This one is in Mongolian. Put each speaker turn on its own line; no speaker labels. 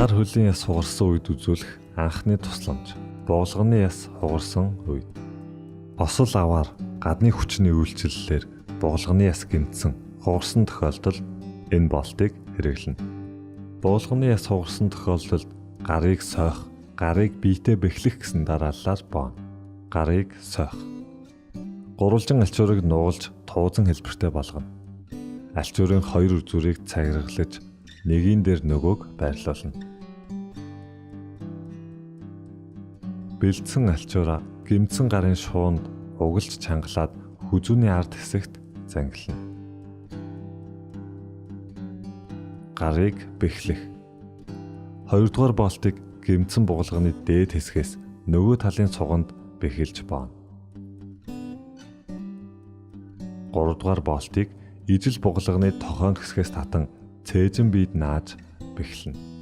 Гар хөлийн яс хугарсан үед үзүүлэх анхны тусламж. Боолгоны яс хугарсан үед. Осол аваар гадны хүчний үйлчлэлээр боолгоны яс гэмтсэн хугарсан тохиолдолд энэ болтыг хэрэглэнэ. Боолгоны яс хугарсан тохиолдолд гарыг сойх, гарыг биетэй бэхлэх гэсэн дарааллаар бооно. Гарыг сойх. Гурвалжин альчуурыг нуулж туузан хэлбэртэй болгоно. Альчуурын хоёр үзүүрийг цагиргалж нэгийн дээр нөгөөг байрлуулна. Бэлдсэн альчуураа гэмтсэн гарын шуунд угалж чангалаад хүзүүний ард хэсэгт зангилна. Гарыг бэхлэх. Хоёрдугаар болтыг гэмтсэн бугалганы дээд хэсгээс нөгөө талын цуганд бэхэлж бооно. Гуравдугаар болтыг ижил бугалганы тохойн хэсгээс татан цээжин биед нааж бэхлэнэ.